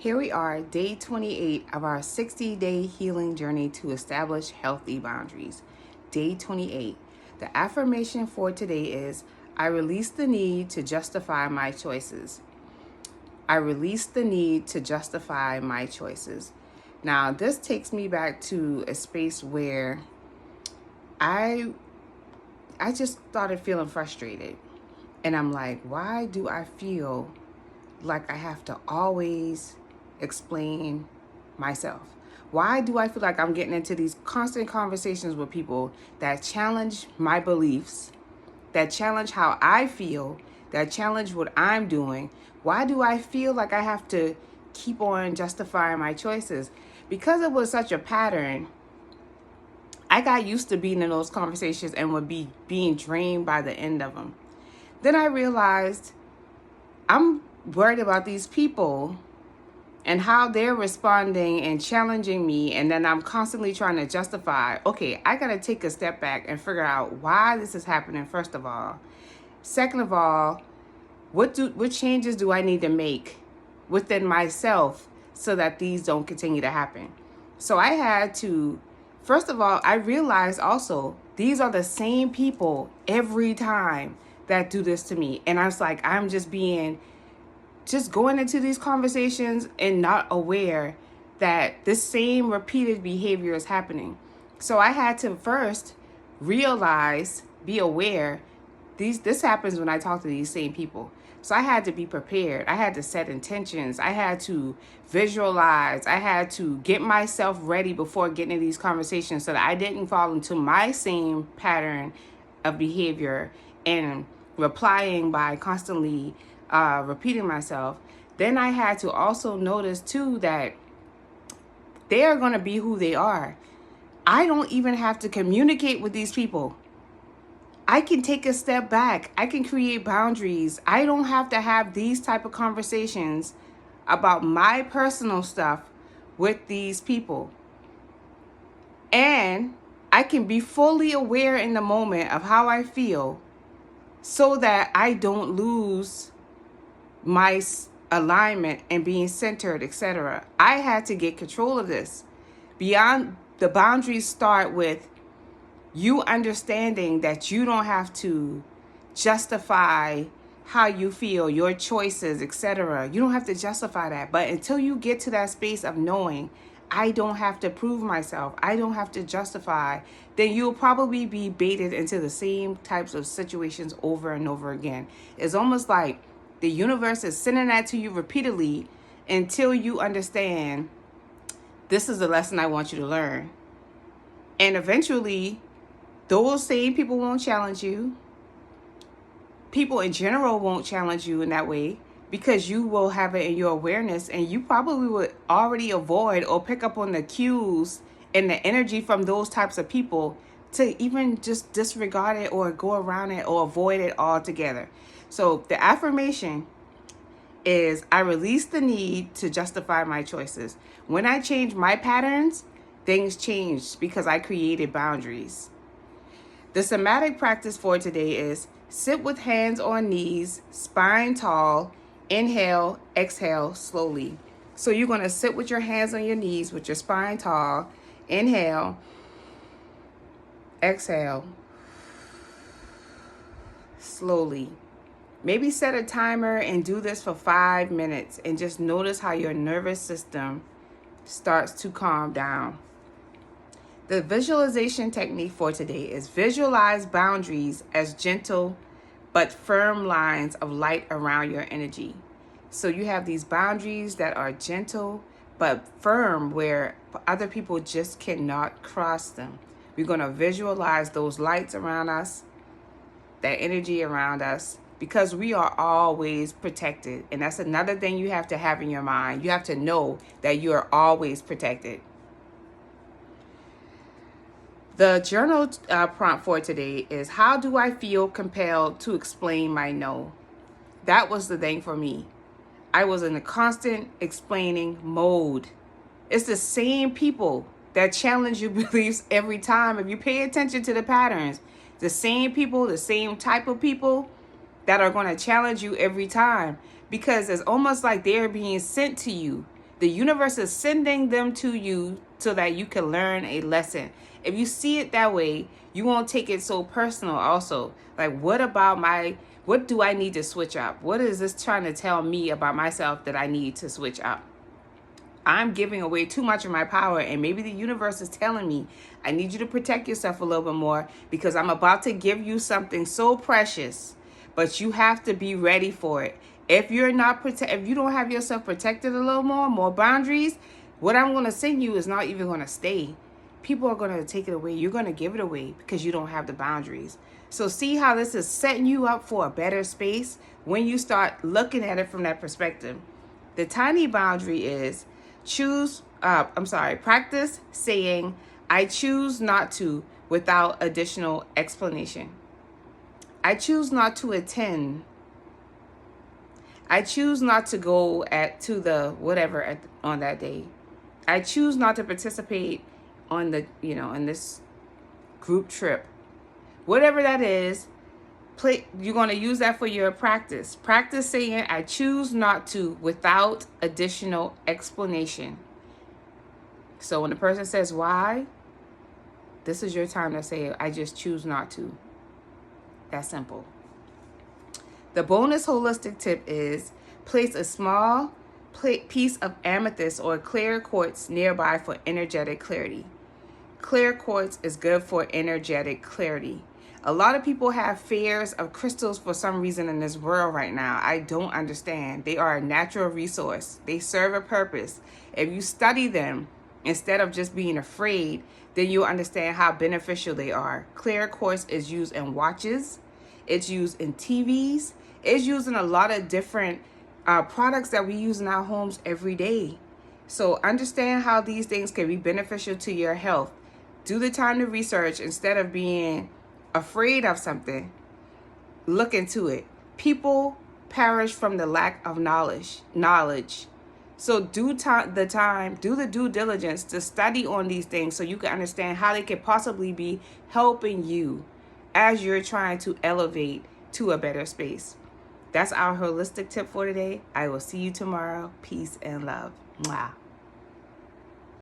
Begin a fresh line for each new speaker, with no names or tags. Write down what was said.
Here we are, day 28 of our 60-day healing journey to establish healthy boundaries. Day 28. The affirmation for today is, I release the need to justify my choices. I release the need to justify my choices. Now, this takes me back to a space where I just started feeling frustrated. And I'm like, why do I feel like I have to always explain myself? Why do I feel like I'm getting into these constant conversations with people that challenge my beliefs, that challenge how I feel, that challenge what I'm doing? Why do I feel like I have to keep on justifying my choices? Because it was such a pattern, I got used to being in those conversations and would be being drained by the end of them. Then I realized I'm worried about these people and how they're responding and challenging me, and then I'm constantly trying to justify, okay, I gotta take a step back and figure out why this is happening, first of all. Second of all, what changes do I need to make within myself so that these don't continue to happen? So I had to, first of all, I realized also, these are the same people every time that do this to me. And I was like, I'm just going into these conversations and not aware that this same repeated behavior is happening. So I had to first realize, be aware, this happens when I talk to these same people. So I had to be prepared. I had to set intentions. I had to visualize. I had to get myself ready before getting into these conversations so that I didn't fall into my same pattern of behavior and replying by constantly repeating myself. Then I had to also notice too that they are going to be who they are. I don't even have to communicate with these people. I can take a step back. I can create boundaries. I don't have to have these type of conversations about my personal stuff with these people. And I can be fully aware in the moment of how I feel so that I don't lose my alignment and being centered, etc. I had to get control of this. Beyond the boundaries start with you understanding that you don't have to justify how you feel, your choices, etc. You don't have to justify that. But until you get to that space of knowing, I don't have to prove myself, I don't have to justify, then you'll probably be baited into the same types of situations over and over again. It's almost like the universe is sending that to you repeatedly until you understand, this is the lesson I want you to learn. And eventually, those same people won't challenge you. People in general won't challenge you in that way because you will have it in your awareness, and you probably would already avoid or pick up on the cues and the energy from those types of people to even just disregard it or go around it or avoid it altogether. So the affirmation is, I release the need to justify my choices. When I change my patterns, things changed because I created boundaries. The somatic practice for today is sit with hands on knees, spine tall, inhale, exhale slowly. So you're going to sit with your hands on your knees with your spine tall, inhale, exhale slowly. Maybe set a timer and do this for 5 minutes and just notice how your nervous system starts to calm down. The visualization technique for today is visualize boundaries as gentle but firm lines of light around your energy. So you have these boundaries that are gentle but firm where other people just cannot cross them. We're going to visualize those lights around us, that energy around us, because we are always protected. And that's another thing you have to have in your mind. You have to know that you are always protected. The journal prompt for today is, how do I feel compelled to explain my no? That was the thing for me. I was in a constant explaining mode. It's the same people that challenge your beliefs every time. If you pay attention to the patterns, the same people, the same type of people that are going to challenge you every time, because it's almost like they're being sent to you The universe is sending them to you so that you can learn a lesson. If you see it that way, you won't take it so personal also. Like, what do I need to switch up? What is this trying to tell me about myself that I need to switch up? I'm giving away too much of my power, and maybe the universe is telling me, I need you to protect yourself a little bit more because I'm about to give you something so precious, but you have to be ready for it. If you don't have yourself protected a little more boundaries, what I'm going to send you is not even going to stay. People are going to take it away. You're going to give it away because you don't have the boundaries. So see how this is setting you up for a better space when you start looking at it from that perspective. The tiny boundary is practice saying, I choose not to without additional explanation. I choose not to attend. I choose not to go to the whatever on that day. I choose not to participate on in this group trip. Whatever that is, you're going to use that for your practice. Practice saying, I choose not to without additional explanation. So when the person says why, this is your time to say, I just choose not to. That's simple. The bonus holistic tip is place a small piece of amethyst or clear quartz nearby for energetic clarity. Clear quartz is good for energetic clarity. A lot of people have fears of crystals for some reason in this world right now. I don't understand. They are a natural resource. They serve a purpose. If you study them instead of just being afraid, then you'll understand how beneficial they are. Clear quartz is used in watches. It's used in TVs. It's used in a lot of different products that we use in our homes every day. So understand how these things can be beneficial to your health. Do the time to research instead of being afraid of something. Look into it. People perish from the lack of knowledge. So do the due diligence to study on these things so you can understand how they could possibly be helping you as you're trying to elevate to a better space. That's our holistic tip for today. I will see you tomorrow. Peace and love. Mwah.